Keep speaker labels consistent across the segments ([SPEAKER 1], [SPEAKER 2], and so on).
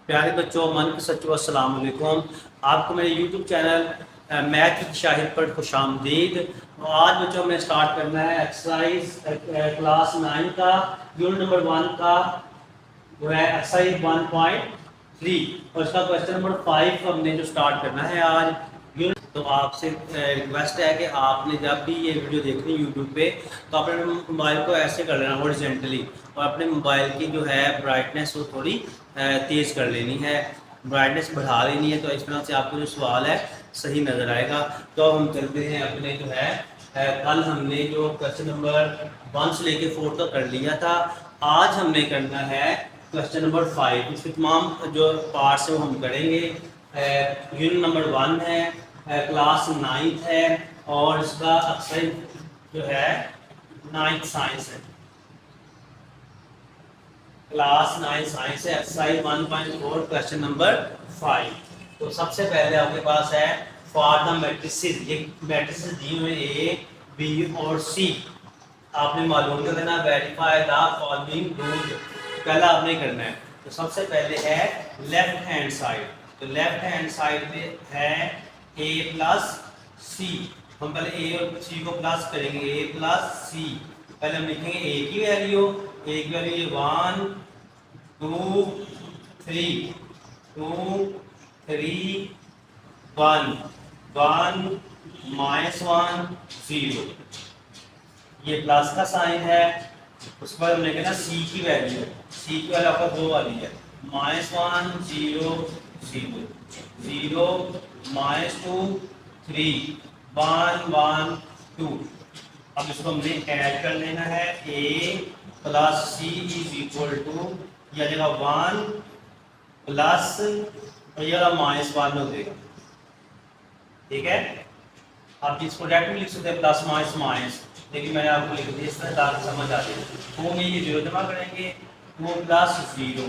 [SPEAKER 1] प्यारे बच्चों, मन के सच्चों, अस्सलाम वालेकुम। आपको मेरे यूट्यूब चैनल मैथ की शाहिद पर खुशामदीद। आज बच्चों में स्टार्ट करना है एक्सरसाइज क्लास 9 का यूनिट नंबर 1 का जो है एक्सरसाइज 1.3 और इसका क्वेश्चन नंबर 5 हमने जो स्टार्ट करना है आज यूनिट। तो आपसे रिक्वेस्ट है कि आपने जब भी ये वीडियो देखनी है यूट्यूब पे तो अपने मोबाइल को ऐसे कर लेना हॉरिजॉन्टली और अपने मोबाइल की जो है ब्राइटनेस वो थोड़ी तेज़ कर लेनी है, ब्राइटनेस बढ़ा लेनी है। तो इस तरह से आपको जो सवाल है सही नज़र आएगा। तो हम चलते हैं अपने जो है कल हमने जो क्वेश्चन नंबर 1 से लेके 4 तक कर लिया था। आज हमने करना है क्वेश्चन नंबर 5। इसके तमाम जो पार्ट्स हैं वो हम करेंगे। यूनिट नंबर 1 है, क्लास 9 है और इसका अक्सर जो है 9th साइंस है, क्लास 9 साइंस है, एक्सरसाइज 1.4 क्वेश्चन नंबर 5। तो सबसे पहले आपके पास है फॉर द मैट्रिसेस। ये मैट्रिसेस दी हुए ए बी और सी आपने मालूम कर देना। वेरीफाई द फॉलोइंग रूल पहला आपने करना है। तो सबसे पहले है लेफ्ट हैंड साइड। तो लेफ्ट हैंड साइड पे है ए प्लस सी। हम पहले ए और सी को प्लस करेंगे, ए प्लस सी। पहले हम लिखेंगे ए की वैल्यू, ए की वैल्यू 1 2 3 2 3 1 1 -1 0। ये प्लस का साइन है। उसके बाद हमने कहना सी की वैल्यू, सी की वैल्यू आपका 2 वाली है, -1 0 0 0 -2 3 1 1 2। अब इसको हमने ऐड कर लेना है। a plus C is equal to यह आ जाएगा 1 प्लस और यह -1 हो जाएगा। ठीक है, आप इसको डायरेक्ट लिख सकते हैं प्लस माइनस माइनस, लेकिन मैंने आपको लिख दिया इस तरह ताकि समझ आ जाए। 2 में ये 0 जमा करेंगे, 2 प्लस 0,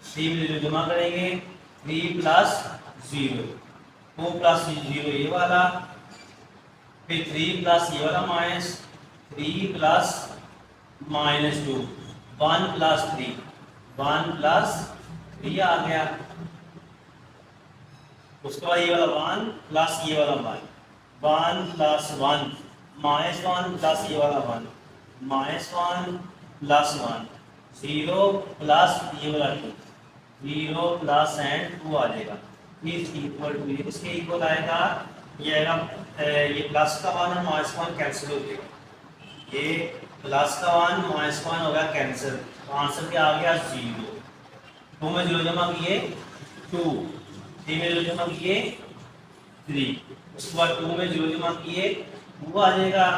[SPEAKER 1] 3 में 0 जमा करेंगे, 3 प्लस 0, 2 प्लस 0 ये वाला, फिर 3 प्लस ये वाला माइनस 3 प्लस -2, 1 प्लस 3, 1 प्लस 3 आ गया। उसके बाद ये वाला 1 प्लस ये वाला 1, 1 प्लस 1 -1 प्लस ये वाला 1, -1 प्लस 1 0 प्लस ये वाला 2, 0 प्लस एंड 2 आ जाएगा। फिर इक्वल टू ये इसके इक्वल आएगा, ये आएगा ये प्लस का 1 और -1 कैंसिल हो जाएगा। ये प्लस का 1 -1 हो गया कैंसिल। तो आंसर क्या आ गया 0। 2 में 0 जमा किए 2, 3 में 0 जमा किए 3, उसके बाद 2 में 0 जमा किए 2 आ जाएगा।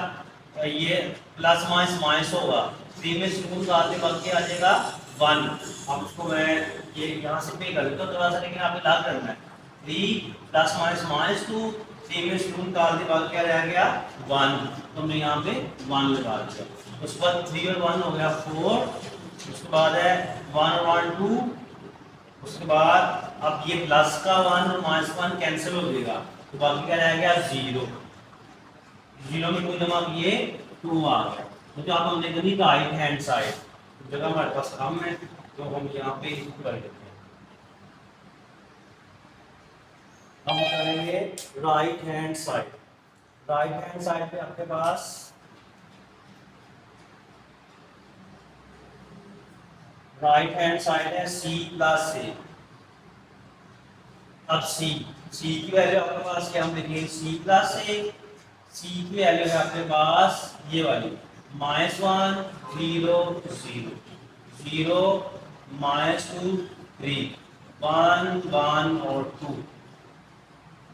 [SPEAKER 1] ये प्लस माइनस माइनस होगा, 3 में 0 निकालने बाद क्या आ जाएगा 1। अब उसको मैं ये यहाँ से पे कर देता हूँ थोड़ा सा, लेकिन आपको याद करना है 3 प्लस माइनस -2, 3 में 0 निकालने बाद क्या रह गया 1। तो हमने यहाँ पे 1 लगा दिया। उसके बाद 3 और 1 हो गया 4, उसके बाद है 1 और 1 2, उसके बाद अब ये प्लस का 1 और -1 कैंसिल हो जाएगा, तो बाकी क्या रह गया 0। 0 में 2 जमा किए 2 आ गया। तो जो आप हमने करी राइट हैंड साइड जगह हमारे पास कम है तो हम यहाँ पे कर देते हैं। हम करेंगे right hand side. Right hand side पे आपके पास राइट हैंड साइड है c प्लस a। अब c की वैल्यू आपके पास क्या हम लिखेंगे c प्लस a। c की वैल्यू है आपके पास ये वाली -1 0 0 0 -2 3 1 1 और 2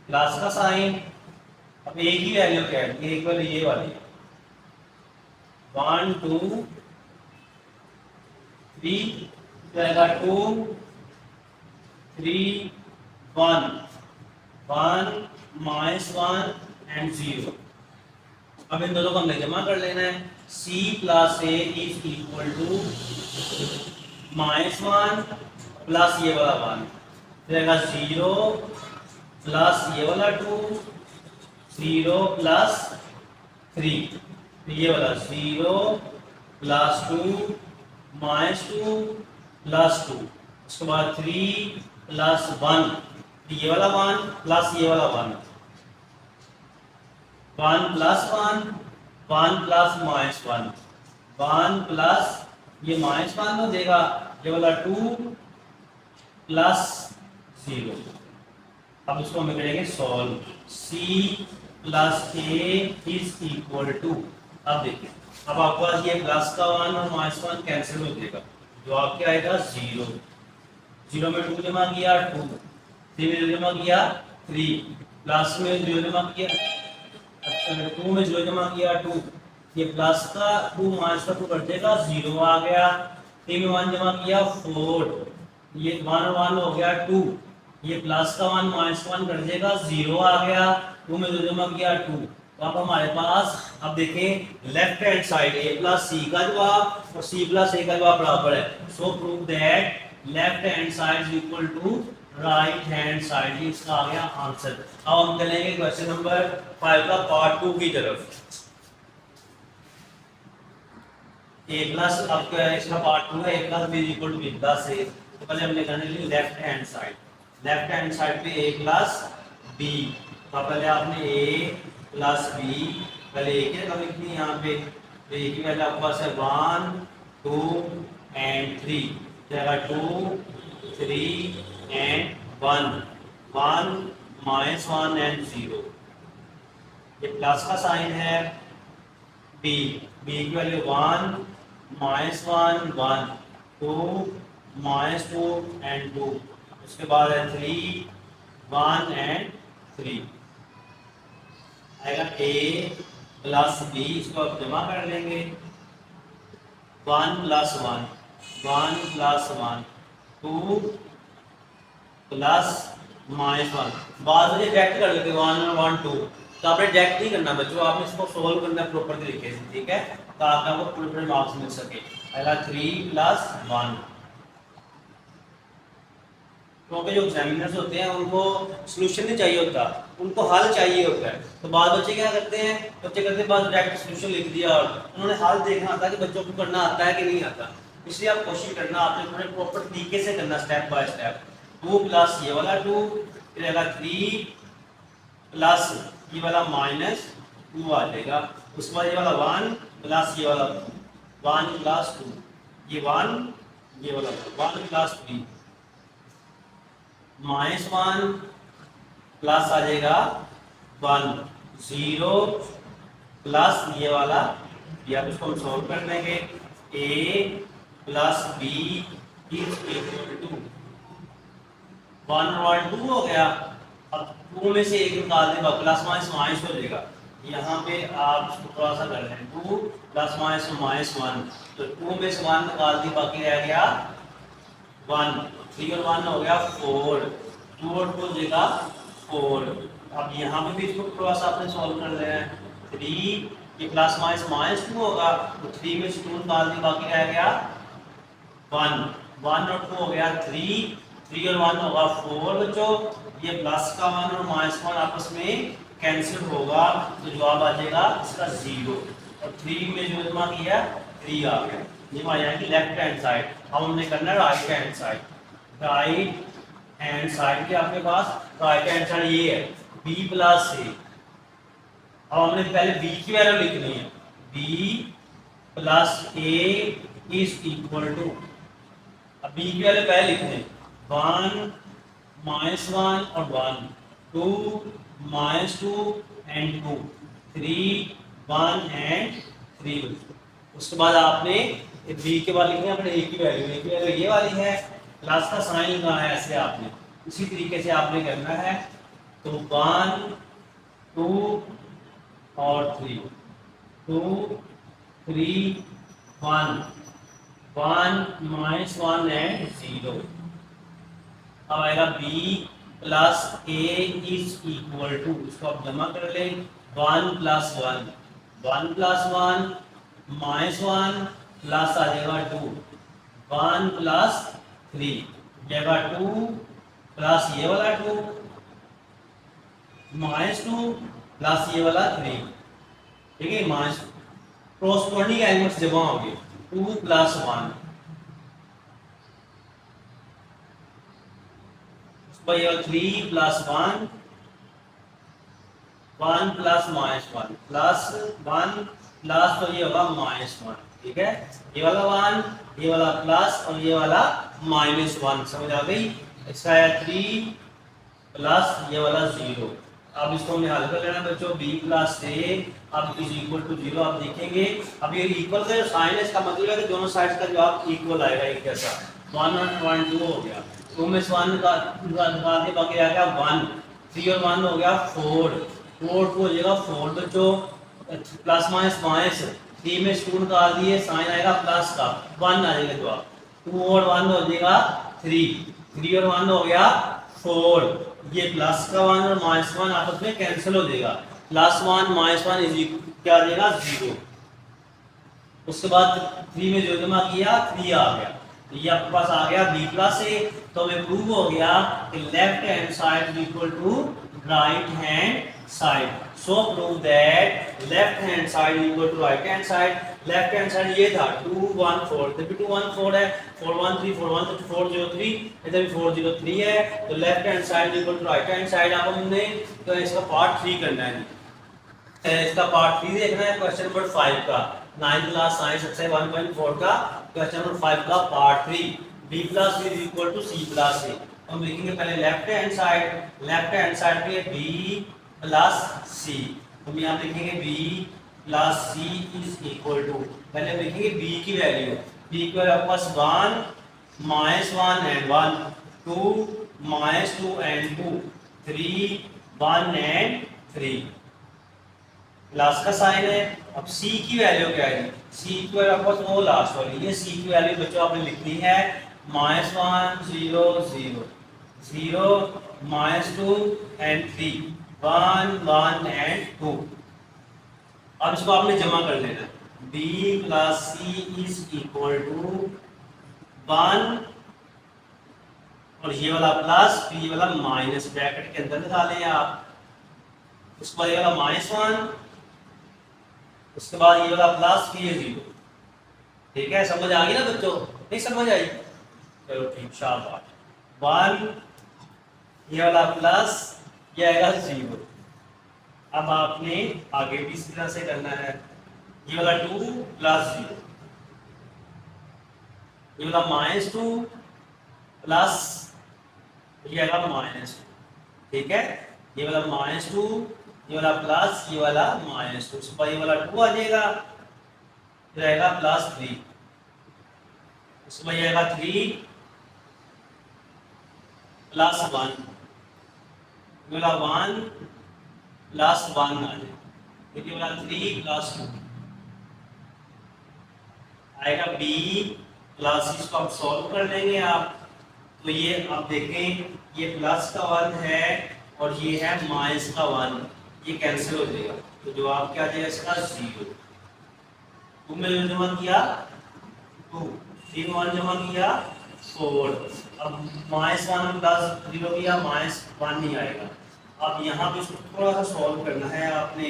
[SPEAKER 1] प्लस का साइन। अब a की वैल्यू क्या है, a की वैल्यू ये वाली 1 2 3 जाएगा 2 3 1 1 -1 एंड 0। अब इन दोनों को हमने जमा कर लेना है। c plus a is equal to -1 plus ये वाला 1 जाएगा 0 प्लस ये वाला 2 0 प्लस 3, ये वाला 0 प्लस 2 -2 प्लस 2, उसके बाद 3 प्लस 1, ये वाला 1 प्लस ये वाला 1, 1 प्लस 1, 1 प्लस -1, 1 प्लस ये -1 हो जाएगा, ये वाला 2 प्लस 0। अब इसको हम करेंगे solve. c plus a is equal to, अब देखिए अब आपके पास ये प्लस का 1 और -1 कैंसिल हो जाएगा, जवाब क्या आएगा 0। 0 में 2 जमा किया 2, 3 में 0 जमा किया 3, प्लस में 0 जमा किया 2 में 0 जमा किया 2, ये प्लस का 2 माइनस का 2 कर देगा 0 आ गया, 3 में 1 जमा किया 4, ये 1 1 हो गया 2, ये प्लस का 1 -1 कर देगा 0 आ गया, 2 में 2 जमा किया 2। तो अब हमारे पास अब देखें left hand side a plus c का जवाब और c प्लस a का जवाब बराबर है। So prove that left hand side is equal to right hand side, इसका आ गया आंसर। अब हम चलेंगे क्वेश्चन नंबर 5 का पार्ट 2 की तरफ। a प्लस अब क्या है, इसका पार्ट 2 है a plus b equal to b plus a। तो पहले हमने करने लिए left hand side, left hand side पे a प्लस b, तो पहले आपने a प्लस b, पहले a की रकम लिखनी है यहाँ पे, तो a की वैल्यू आपके पास है 1 2 एंड 3, जाएगा 2 3 एंड 1, 1 -1 एंड 0, ये प्लस का साइन है। b की वैल्यू 1 -1 1 2 -2 एंड 2, उसके बाद है 3 1 एंड 3, आएगा a प्लस b, इसको आप जमा कर लेंगे 1 प्लस 1 1 प्लस 1 2 प्लस -1, बाद में डायरेक्ट कर लेते 1 और 1 2, तो आपने डायरेक्ट नहीं करना बच्चों, आपने इसको सोल्व करना है प्रॉपर तरीके से, ठीक है, ताकि आपको पूरे मार्क्स मिल सके। पहला 3 प्लस 1, क्योंकि जो एग्जामिनर्स होते हैं उनको सॉल्यूशन नहीं चाहिए होता, उनको हल चाहिए होता है। तो बाद बच्चे क्या करते हैं, बच्चे करते हैं बाद डायरेक्ट सॉल्यूशन लिख दिया और उन्होंने हल देखना आता है कि बच्चों को करना आता है कि नहीं आता, इसलिए आप कोशिश करना आपने थोड़े प्रॉपर तरीके से करना, स्टेप बाय स्टेप। 2 प्लस ये वाला 2, फिर आएगा 3 प्लस ये वाला -2 आ जाएगा, उसके बाद ये वाला 1 प्लस ये वाला 1 प्लस 2, ये 1 ये वाला 1 प्लस 3 -1 प्लस आ जाएगा 1 0 प्लस ये वाला, या इसको हम सॉल्व कर देंगे a plus b is equal to 1 और 2 हो गया। अब 2 में से एक निकाल देगा, प्लस माइनस हो जाएगा, यहाँ पे आप इसको थोड़ा सा कर लें 2 प्लस -1, तो 2 में से 1 निकाल दी, बाकी रह गया 1, 3 और 1 हो गया 4, 2 और 2 हो जाएगा 4। अब यहाँ पे भी इसको थोड़ा सा आपने सॉल्व कर लेना है, 3 ये प्लस -2 होगा, तो 3 में से 2 निकाल दी, बाकी रह गया 1, 1 और 2 हो गया 3, 3 और 1 होगा 4 बच्चों, ये प्लस का 1 और -1 आपस में कैंसिल होगा, तो जवाब आ जाएगा इसका 0, और 3 में जो जमा किया 3 आ गया, ये आ जाएगी लेफ्ट हैंड साइड। अब हमने करना है right hand side, right hand side के आपके पास राइट हैंड साइड ये है b प्लस a। अब हमने पहले b की वैल्यू लिखनी है, b plus a is equal to, अब b की वैल्यू पहले लिखने 1 -1 और 1 2 -2 एंड 2 3 1 एंड 3, उसके बाद आपने b के बाद लिखनी है अपने a की वैल्यू ये वाली है, प्लस का साइन लगाना है ऐसे आपने, इसी तरीके से आपने करना है। तो 1 2 और 3 2 3 1 1 -1 एंड 0। अब आएगा b plus a is equal to, इसको आप जमा कर लें 1 प्लस 1 1 प्लस 1 -1 प्लस आ जाएगा 2 1 प्लस 3 जाएगा 2 प्लस ये वाला 2 -2 प्लस ये वाला 3, ठीक है, माइनस कोरस्पोंडिंग एलिमेंट्स जमा हो गए 2 प्लस 1 भाई ये 3 plus 1 1 plus minus 1 plus 1 plus, तो ये होगा माइनस 1। ठीक है, ये वाला 1, ये वाला प्लस और ये वाला माइनस 1, समझ आ गई। इसका है 3 प्लस ये वाला 0। अब इसको हमने हल कर लेना बच्चों, b प्लस a अब इज इक्वल टू 0। आप देखेंगे अब ये इक्वल का जो साइन है इसका मतलब है कि दोनों साइड का जवाब इक्वल आएगा। एक जैसा 1 और 2 हो गया, 2 में से 1 का निकाल के बाकी आ गया 1, 3 और 1 हो गया 4, 4 हो जाएगा 4 बच्चों, प्लस माइनस माइनस 3 में 2 निकाल दिए, साइन आएगा प्लस का, 1 आ जाएगा जवाब, 2 और 1 हो जाएगा 3, 3 और 1 हो गया 4, ये प्लस का 1 और माइनस 1 आपस में कैंसिल हो जाएगा, प्लस 1 माइनस 1 इज क्या आ जाएगा 0। उसके बाद 3 में जो जमा किया 3 आ गया, तो ये आपके पास आ गया b प्लस a। तो हमें प्रूव हो गया कि left hand side is equal to right hand side. So prove that left hand side is equal to right hand side. Left hand side ये था 2 1 4, जब भी 2 1 4 है, 4 1 3 4 1 तो 4 0 3, इधर भी 4 0 3 है, तो left hand side equal to right hand side. अब हमने तो इसका पार्ट 3 करना है, इसका पार्ट 3 देखना है क्वेश्चन नंबर 5 का, 9th क्लास साइंस एक्सरसाइज 1.4 का क्वेश्चन नंबर 5 का part 3, b plus b is equal to c plus a। हम लिखेंगे पहले लेफ्ट हैंड साइड पे b प्लस c, हम यहाँ लिखेंगे b plus c is equal to, पहले हम लिखेंगे b की वैल्यू, b की वैल्यू आपके पास 1 minus 1 and 1, 2 minus 2 and 2, 3 1 and 3, plus का साइन है। अब c की वैल्यू क्या है, c की वैल्यू आपके पास वो लास्ट वाली, ये c की वैल्यू बच्चों आपने लिखनी है माइनस 1 0 0 0 माइनस 2 एंड 3 1 1 एंड 2। अब इसको आपने जमा कर लेना, b plus c is equal to 1 और ये वाला प्लस फिर ये वाला माइनस, ब्रैकेट के अंदर निकालें आप, उसके बाद ये वाला माइनस 1, उसके बाद ये वाला प्लस फिर ये 0। ठीक है, समझ आ गई ना बच्चों, नहीं समझ आई, चलो ठीक, शाबाश। 1 ये वाला प्लस ये आएगा 0। अब आपने आगे भी इसी तरह से करना है, ये वाला 2 प्लस 0, ये वाला माइनस 2 प्लस ये आएगा माइनस 2। ठीक है, ये वाला माइनस 2, ये वाला प्लस, ये वाला माइनस 2, उसके बाद ये वाला 2 आ जाएगा, फिर आएगा प्लस 3, उसके बाद ये आएगा 3 प्लस 1, ये वाला 1 प्लस 1 आ जाएगा, फिर ये वाला 3 प्लस 2 आएगा b प्लस, इसको आप सॉल्व कर लेंगे आप, तो ये आप देखें ये प्लस का 1 है और ये है माइनस का 1, ये कैंसिल हो जाएगा, तो जवाब क्या आ जाएगा इसका 0। 2 में जमा किया 2, 3 में 1 जमा किया 4, अब माइनस 1 प्लस 0 किया माइनस 1 नहीं आएगा। अब यहाँ पे इसको थोड़ा सा सॉल्व करना है आपने,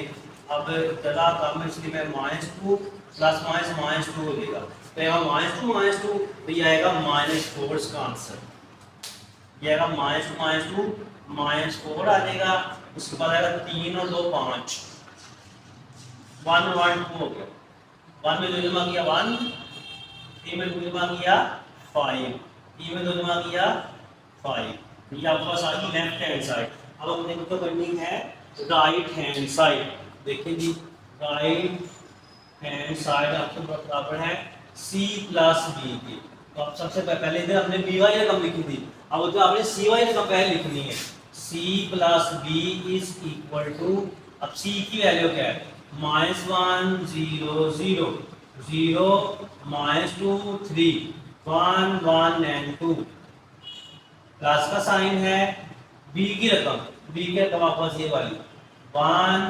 [SPEAKER 1] अब ज़्यादा काम है इसलिए मैं माइनस 2 प्लस माइनस 2 हो जाएगा, तो यहाँ माइनस 2 तो ये आएगा -4 इसका आंसर, ये आएगा -2 -4 आ जाएगा। उसके बाद आएगा 3 और 2 5, 1 1 2 हो गया, 1 में 2 जमा किया 1, 3 में 2 जमा किया 5, 3 में 2 जमा किया 5, ये आपके पास आ गई लेफ्ट हैंड साइड। अब हमने तो करनी है राइट हैंड साइड, देखिए जी राइट हैंड साइड आपके बराबर है c प्लस b की, तो अब सबसे पहले इधर हमने by रकम लिखी थी, अब तो आपने cy रकम पहले लिखनी है, c plus b is equal to, अब c की वैल्यू क्या है -1 0 0 0 -2 3 1 1 एंड 2, प्लस का साइन है, b की रकम आपके पास ये वाली 1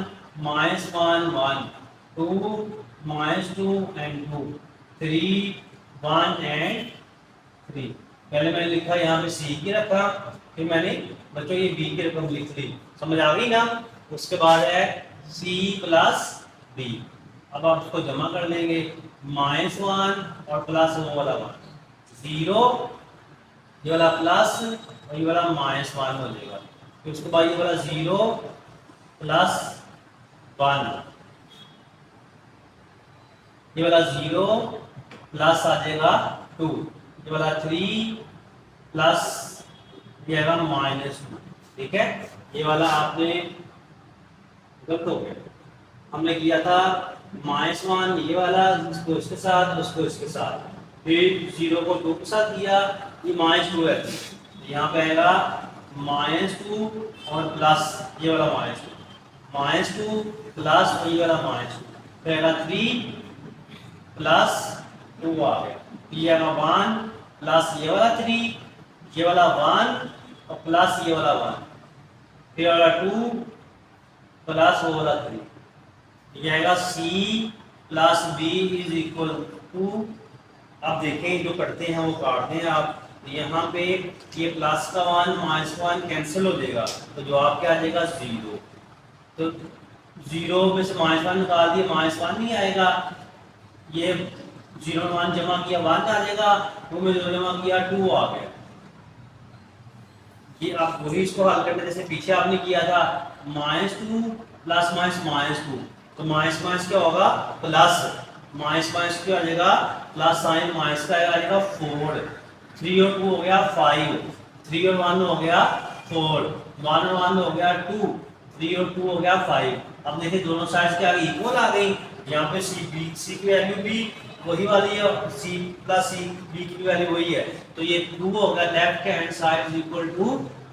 [SPEAKER 1] -1 1 2 -2 एंड 2 3 1 एंड 3। पहले मैंने लिखा यहाँ पे c की रखा, फिर मैंने बच्चों ये b की रकम लिख ली, समझ आ गई ना। उसके बाद है c प्लस b, अब आप इसको जमा कर लेंगे, -1 और प्लस वो वाला 1 0, ये वाला प्लस और ये वाला -1 हो जाएगा। फिर उसके बाद ये वाला 0 + 1, ये वाला 0 प्लस आ जाएगा 2, ये वाला 3 प्लस ये आएगा -2। ठीक है, ये वाला आपने गलत हो गया, हमने किया था -1 ये वाला, इसको इसके साथ, उसको इसके साथ, फिर 0 को 2 के साथ किया, ये -2 है, तो यहाँ पे आएगा -2 और प्लस ये वाला -2 प्लस ये वाला -2, फिर आएगा 3 प्लस 2 आ गया, ये आएगा 1 प्लस ये वाला 3, ये वाला 1 और प्लस ये वाला 1, फिर वाला 2 प्लस वो वाला 3, ये आएगा C plus B is equal to, अब देखें जो करते हैं वो काटते हैं आप, यहाँ पे ये प्लस का 1 -1 कैंसिल हो जाएगा, तो जवाब क्या आ जाएगा 0। तो 0 में से -1 निकाल दिए, -1 नहीं आएगा, ये 0 1 जमा किया 1 आ जाएगा, 2 में 0 जमा किया 2 आ गया। ये आप वही इसको हल करने जैसे पीछे आपने किया था, -2 प्लस -2, तो माइनस क्या होगा प्लस, माइनस क्या आ जाएगा प्लस, साइन माइनस का आ जाएगा 4, 3 और 2 हो गया 5, 3 और 1 हो गया 4, 1 और 1 हो गया 2, 3 और 2 हो गया 5। अब देखिए दोनों साइड्स के आगे इक्वल आ गई, यहाँ पे सी की वैल्यू भी वही वाली है, सी प्लस सी बी की वैल्यू वही है, तो ये 2 होगा left hand side is equal to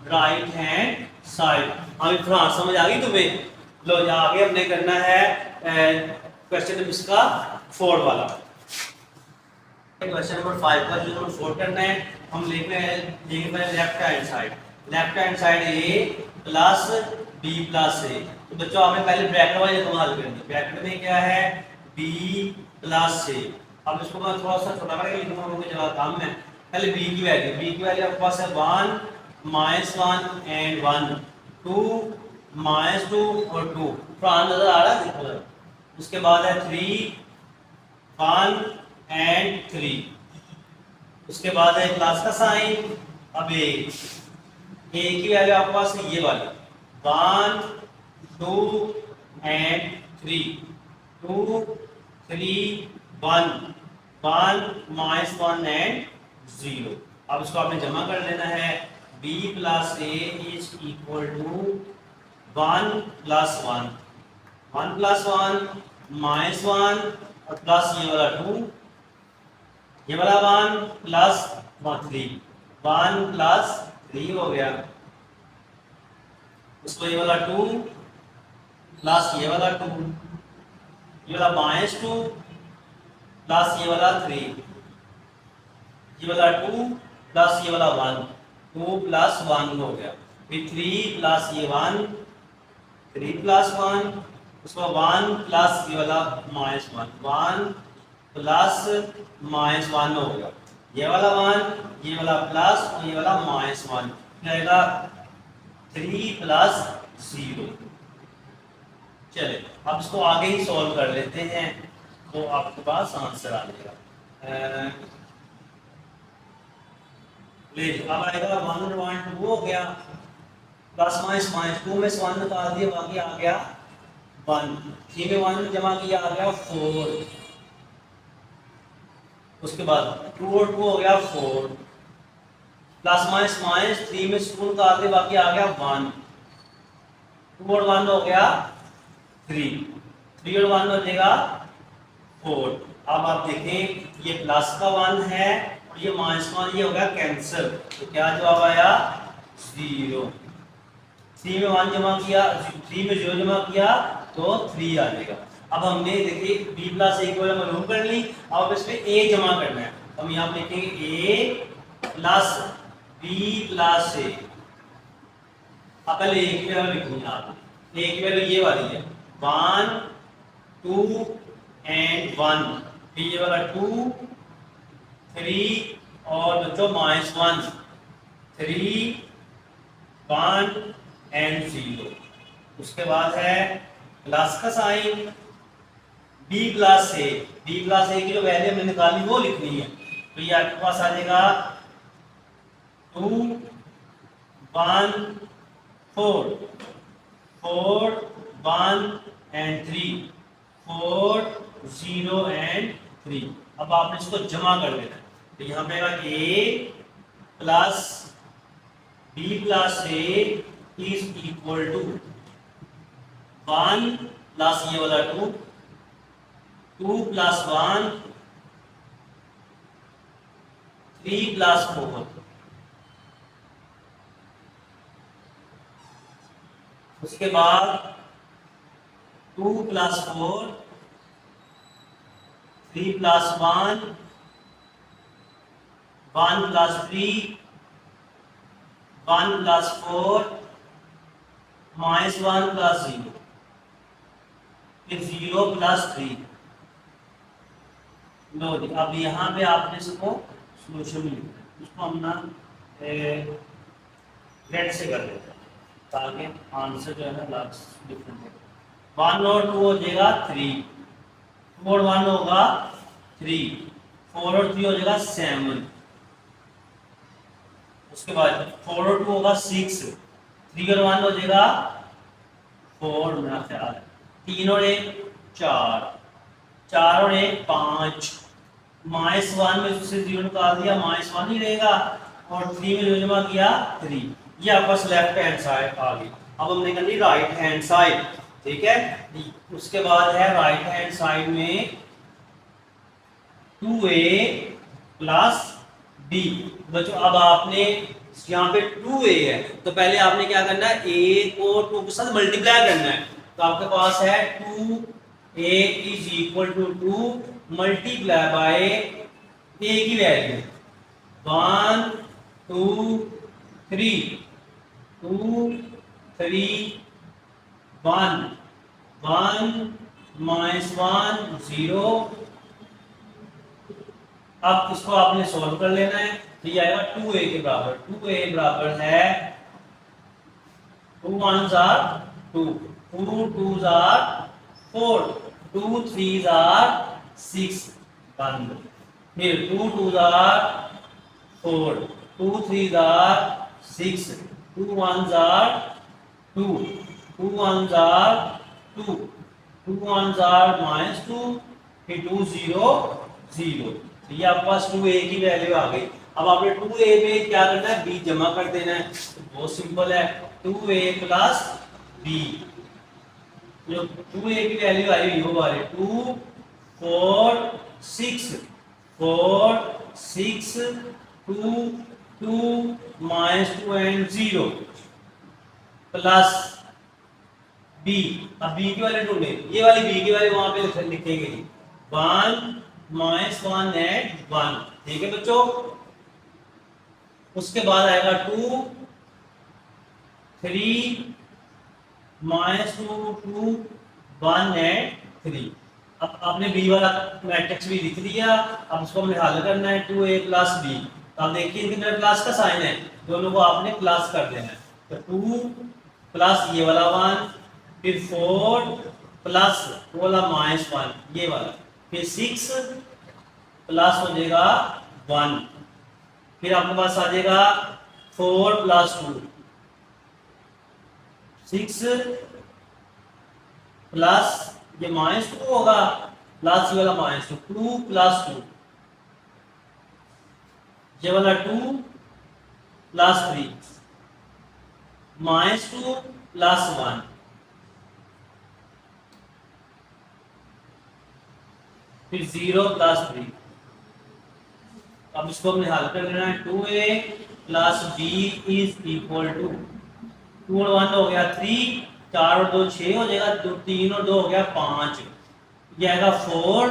[SPEAKER 1] right hand side. अभी थोड़ा समझ आ गई तुम्हें? लो आगे हमने करना है क्वेश्चन नंबर इसका 4 वाला, क्वेश्चन नंबर 5 का जो नंबर 4 करना है, हम लेंगे लेफ्ट हैंड साइड ए प्लस बी प्लस ए। तो बच्चों आपने पहले ब्रैकेट वाइज रकम हल करनी है, ब्रैकेट में क्या है बी प्लस ए। अब इसको मैं थोड़ा सा छोटा करके लिखूंगा क्योंकि जगह कम है। पहले बी की वैल्यू आपके पास है 1 -1 एंड 1, 2 -2 और 2, थोड़ा नजर आ रहा है देखो। उसके बाद है 3 1 एंड 3, उसके बाद है प्लस का साइन। अब ए की वैल्यू आपके पास है ये वाली 1 2 एंड 3, 2 3 1 1 -1 एंड 0। अब इसको आपने जमा कर लेना है, b plus a is equal to 1 plus 1, 1 plus 1 -1 और प्लस ये वाला 2, ये वाला 1 प्लस 3, 1 प्लस 3 हो गया। उसको ये वाला 2 प्लस ये वाला 2, ये वाला -2 प्लस ये वाला 3, ये वाला 2 प्लस ये वाला 1, 2 प्लस 1 हो गया। फिर 3 प्लस ये 1, 3 प्लस 1, उसको 1 प्लस ये वाला -1, 1 प्लस -1 हो गया। ये वाला 1, ये वाला प्लस और ये वाला -1 जाएगा 3 प्लस 0। चले अब इसको आगे ही सॉल्व कर लेते हैं तो आपके पास आंसर आ जाएगा। अब आएगा 1 और 1 2 हो गया, प्लस -2 में से 1 निकाल दिया, बाकी आ गया 1, 3 में 1 जमा किया आ गया 4, उसके बाद 2 और 2 हो गया 4, प्लस -3 में से 2 निकाल दिया, बाकी आ गया 1, 2 और 1 हो गया 3, 3 और 1 हो जाएगा 4। अब आप देखें ये प्लस का 1 है और ये -1, ये हो गया कैंसिल, तो क्या जवाब आया 0। 3 में 1 जमा किया, 3 में 0 जमा किया तो 3 आ जाएगा। अब हमने देखिए b प्लस a की वैल्यू मालूम कर ली, अब इस पे a जमा करना है, हम यहाँ लिखेंगे a plus b plus a। अब पहले a की वैल्यू लिखूंगा, आप a की वैल्यू ये वाली है 1 2 एंड 1, फिर ये वाला 2 3 और बच्चों -1, 3 1 एंड 0। उसके बाद है प्लस का साइन, b प्लस a की जो वैल्यू हमने निकाली वो लिखनी है, तो ये आपके पास आ जाएगा 2 1 4 4 1 एंड 3 4 0 एंड 3। अब आपने इसको जमा कर देना है। तो यहाँ पे a plus b plus a is equal to 1 plus ये वाला 2 2 प्लस 1 3 प्लस 4। उसके बाद 2 plus 4 3 plus 1 1 plus 3 1 plus 4 minus 1 plus 0 फिर 0 प्लस 3। लो जी, अब यहाँ पे आपने इसको सोल्यूशन लिखना है। इसको हम ना रेड से कर देते हैं ताकि आंसर जो है ना लास्ट डिफरेंट हो। 1 और 2 हो जाएगा 3, 2 और 1 होगा 3, 4 और 3 हो जाएगा 7। उसके बाद 4 और 2 होगा 6, 3 और 1 हो जाएगा 4 मेरा ख्याल है। 3 और 1 4, 4 और 1 5, माइनस 1 में से 0 निकाल दिया, माइनस 1 ही रहेगा और 3 में जो जमा किया 3। ये आपका लेफ्ट हैंड साइड आ गई। अब हमने करनी राइट हैंड साइड, ठीक है। उसके बाद है राइट हैंड साइड में 2a प्लस b। बच्चों अब आपने यहाँ पे 2a है तो पहले आपने क्या करना है, a को 2 के साथ मल्टीप्लाई करना है। तो आपके पास है 2a is equal to 2 multiply by a की वैल्यू 1 2 3 2 3 1 1 माइनस 1 0। अब इसको आपने सॉल्व कर लेना है। तो ये आएगा 2a के बराबर। 2a बराबर है 2 1s are 2, 2 2s are 4, 2 3s are 6 बंद। फिर 2 2s are 4, 2 3s are 6, 2 1s are 2, 2 1s are 2, 2 1s are minus 2, फिर 2 0 0। तो ये आपके पास 2a की वैल्यू आ गई। अब आपने 2a में क्या करना है, b जमा कर देना है। तो बहुत सिंपल है, 2a प्लस b। जो 2a की वैल्यू आई वो वाले 2 4 6 4 6 2 2 माइनस 2 एंड 0 प्लस b। अब b की वैल्यू ढूंढे, ये वाली b की वैल्यू वहां पे लिखेंगे 1 माइनस 1 एंड 1, ठीक है बच्चों। उसके बाद आएगा 2 3 माइनस 2 2 1 एंड 3। अब आपने b वाला मैट्रिक्स भी लिख दिया। अब इसको हमें हल करना है 2a प्लस b। अब देखिए इनके अंदर प्लस का साइन है, दोनों को आपने प्लस कर देना है। तो 2 प्लस ये वाला 1, फिर 4 प्लस वो वाला माइनस 1 ये वाला, फिर 6 प्लस हो जाएगा 1, फिर आपके पास आ जाएगा 4 प्लस 2 6 प्लस ये माइनस 2 होगा प्लस ये वाला माइनस 2 प्लस 2 ये वाला 2 प्लस 3 माइनस 2 प्लस 1, फिर 0 प्लस 3। अब इसको हमने हल कर लेना है। 2a plus b is equal to 2 और 1 हो गया 3, 4 और 2 6 हो जाएगा, 3 और 2 हो गया 5, ये आएगा 4।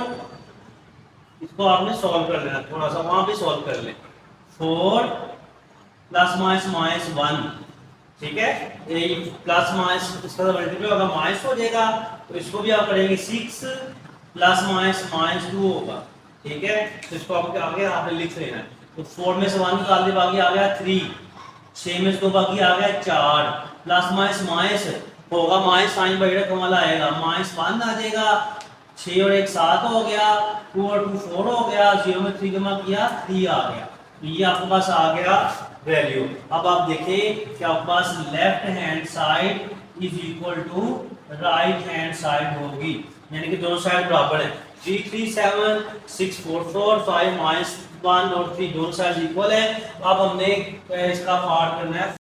[SPEAKER 1] इसको आपने सॉल्व कर लेना, थोड़ा सा वहां पे सॉल्व कर ले। 4 प्लस माइनस माइनस 1, ठीक है। ये प्लस माइनस इसका मल्टीप्लाई होगा माइनस हो जाएगा, तो इसको भी आप करेंगे 6 प्लस माइनस माइनस 2 होगा, ठीक है। तो इसको आपके आगे आपने लिख लेना है। तो 4 में से 1 निकाल दे, बाकी आ गया 3, 6 में से 2 बाकी आ गया 4, प्लस माइनस माइनस होगा, माइनस साइन बढ़ेगा तो वाला आएगा, माइनस 1 आ जाएगा, 6 और 1 7 हो गया, 2 और 2 4 हो गया, 0 में 3 जमा किया 3 आ गया। तो ये आपके पास आ गया वैल्यू। अब आप देखें कि आपके पास left hand side is equal to right hand side होगी, यानी कि दोनों साइड बराबर है। 3 3 7 6 4 4 5 -1 और 3 दोनों साइड इक्वल है। अब हमने इसका पार्ट करना है